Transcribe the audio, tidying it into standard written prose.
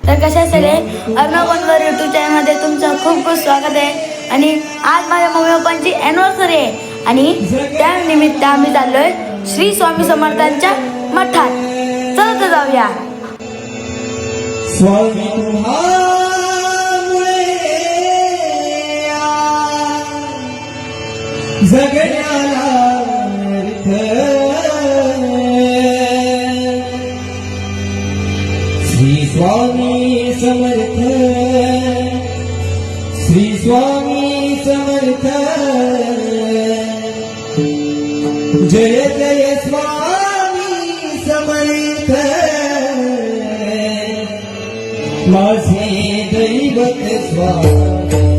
तर कशा सगळे अर्णव बनवर यूट्यूब चॅनलमध्ये तुमचं खूप खूप स्वागत आहे. आणि आज माझ्या मम्मी पप्पांची ॲनिव्हर्सरी आहे आणि त्यानिमित्त आम्ही चाललोय श्री स्वामी समर्थांच्या मठात. चला तर जाऊया. स्वामी जगण्याला श्री स्वामी समर्थ, श्री स्वामी समर्थ, जय जय स्वामी समर्थ, माझे दैवत स्वामी.